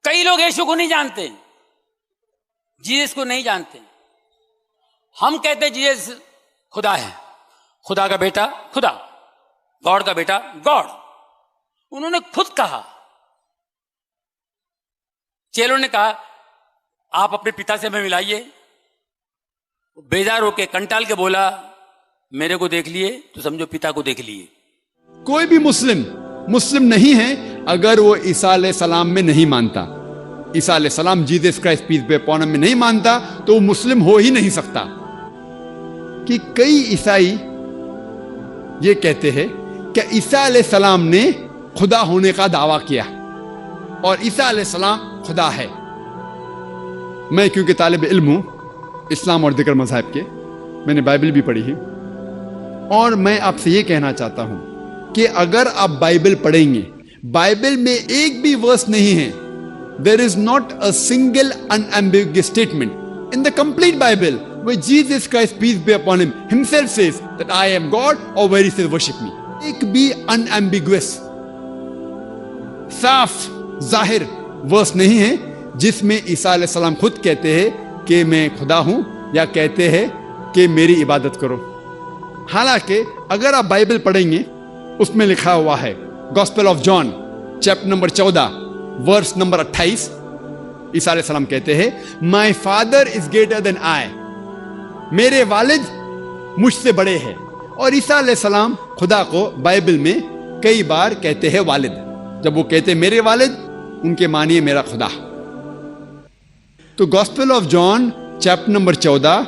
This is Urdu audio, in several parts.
کئی لوگ یشوع کو نہیں جانتے، جیسس کو نہیں جانتے. ہم کہتے جیسس خدا ہے، خدا کا بیٹا خدا، گاڈ کا بیٹا گاڈ. انہوں نے خود کہا، چیلوں نے کہا آپ اپنے پتا سے ہمیں ملائیے. بیزار ہو کے کنٹال کے بولا میرے کو دیکھ لیے تو سمجھو پتا کو دیکھ لیے. کوئی بھی مسلم نہیں ہے اگر وہ عیسیٰ علیہ السلام میں نہیں مانتا، عیسیٰ علیہ السلام Jesus Christ peace be upon ہم میں نہیں مانتا تو وہ مسلم ہو ہی نہیں سکتا. کہ کئی عیسائی یہ کہتے ہیں کہ عیسیٰ علیہ السلام نے خدا ہونے کا دعویٰ کیا اور عیسیٰ علیہ السلام خدا ہے. میں کیونکہ طالب علم ہوں اسلام اور دیگر مذاہب کے، میں نے بائبل بھی پڑھی ہے، اور میں آپ سے یہ کہنا چاہتا ہوں کہ اگر آپ بائبل پڑھیں گے، بائبل میں ایک بھی ورس نہیں ہے. There is not a single unambiguous statement in the complete Bible where Jesus Christ, peace be upon him, himself says that I am God, or where he says worship me. ایک بھی unambiguous صاف ظاہر ورس نہیں ہے جس میں عیسیٰ علیہ السلام خود کہتے ہیں کہ میں خدا ہوں یا کہتے ہیں کہ میری عبادت کرو. حالانکہ اگر آپ بائبل پڑھیں گے اس میں لکھا ہوا ہے gospel of John chapter number 14 verse number 28، عیسیٰ علیہ السلام کہتے ہیں my father is greater than آئی، میرے والد مجھ سے بڑے ہیں. اور عیسیٰ علیہ السلام خدا کو بائبل میں کئی بار کہتے ہیں والد. جب وہ کہتے ہیں میرے والد، ان کے معنی ہے میرا خدا. تو gospel of John chapter number 14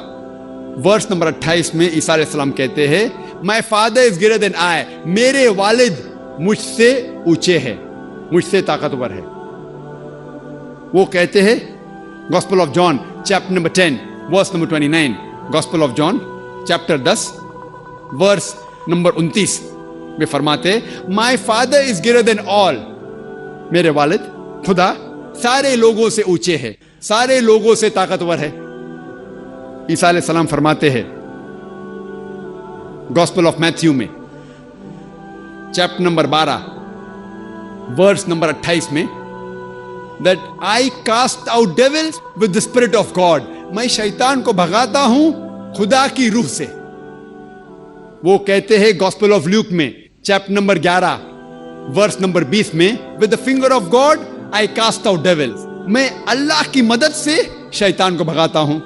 verse number 28 میں عیسیٰ علیہ السلام کہتے ہیں my father is greater than آئی، میرے والد مجھ سے اونچے ہیں، مجھ سے طاقتور ہے. وہ کہتے ہیں gospel of John chapter number 10 verse number 29، gospel of John chapter 10 verse number 29 میں فرماتے my father is greater than آل، میرے والد خدا سارے لوگوں سے اونچے ہے، سارے لوگوں سے طاقتور ہے. عیسیٰ علیہ السلام فرماتے ہیں گاسپل آف میتھیو میں چیپٹر نمبر 12 ورس نمبر 28 میں that I cast out devils with the spirit of God، میں شیطان کو بھگاتا ہوں خدا کی روح سے. وہ کہتے ہیں گاسپل آف لیوک میں چیپٹر نمبر 11 ورس نمبر 20 میں with the finger of God I cast out devils، میں اللہ کی مدد سے شیطان کو بھگاتا ہوں.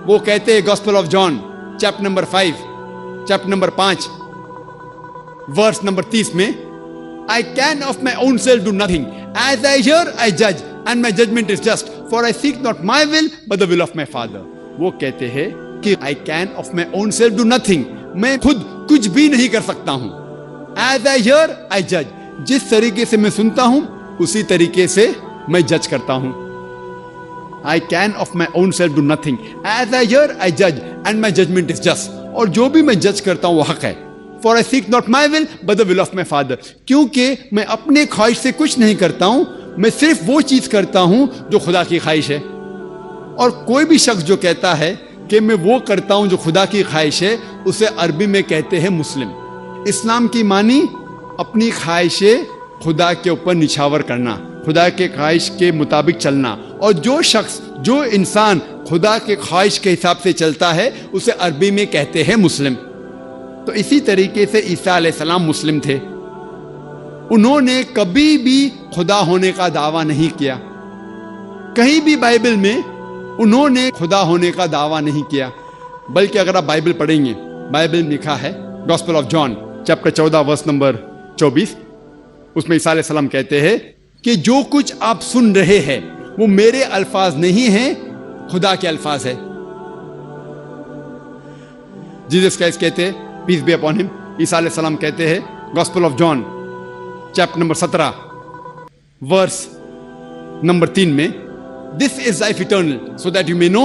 وہ کہتے ہیں gospel of John chapter number 5 chapter number 5 verse number 30 میں I can of my own self do nothing. As I hear, I judge, and my judgment is just. For I seek not my will, but the will of my Father. وہ کہتے ہیں کہ I can of my own self do nothing. میں خود کچھ بھی نہیں کر سکتا ہوں. As I hear, I judge. جس طریقے سے میں سنتا ہوں اسی طریقے سے میں جج کرتا ہوں. I can of my own self do nothing. As I hear, I judge, and my judgment is just. اور جو بھی میں جج کرتا ہوں وہ حق ہے. For I seek not my will, but the will of my Father. کیونکہ میں اپنے خواہش سے کچھ نہیں کرتا ہوں، میں صرف وہ چیز کرتا ہوں جو خدا کی خواہش ہے. اور کوئی بھی شخص جو کہتا ہے کہ میں وہ کرتا ہوں جو خدا کی خواہش ہے، اسے عربی میں کہتے ہیں مسلم. اسلام کی معنی اپنی خواہشیں خدا کے اوپر نچھاور کرنا، خدا کے خواہش کے مطابق چلنا. اور جو شخص جو انسان خدا کے خواہش کے حساب سے چلتا ہے اسے عربی میں کہتے ہیں مسلم. تو اسی طریقے سے عیسیٰ علیہ السلام مسلم تھے. انہوں نے کبھی بھی خدا ہونے کا دعویٰ نہیں کیا. کہیں بھی بائبل میں انہوں نے خدا ہونے کا دعویٰ نہیں کیا. بلکہ اگر آپ بائبل پڑھیں گے، بائبل میں لکھا ہے gospel of John chapter 14 verse number 24، اس میں عیسیٰ علیہ السلام کہتے ہیں کہ جو کچھ آپ سن رہے ہیں وہ میرے الفاظ نہیں ہیں، خدا کے الفاظ ہے. جیسس کرائسٹ کہتے ہیں پیس بی اپون ہم، عیسیٰ علیہ السلام کہتے ہیں gospel of John chapter number 17 verse number 3 میں this is life eternal so that you may know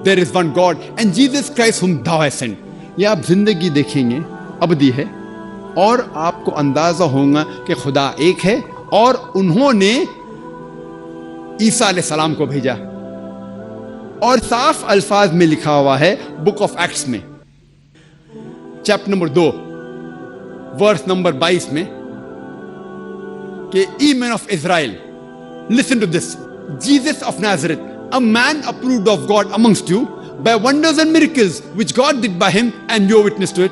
there is one God and Jesus Christ ہم thou hast sent. یہ آپ زندگی دیکھیں گے ابدی ہے اور آپ کو اندازہ ہوگا کہ خدا ایک ہے اور انہوں نے عیسیٰ علیہ السلام کو بھیجا. اور صاف الفاظ میں لکھا ہوا ہے بک آف ایکٹس میں چیپٹر نمبر 2 ورس نمبر 22 میں کہ ye men of Israel Listen to this. Jesus of Nazareth, a man approved of God amongst you by wonders and miracles which God did by him, and you witness to it.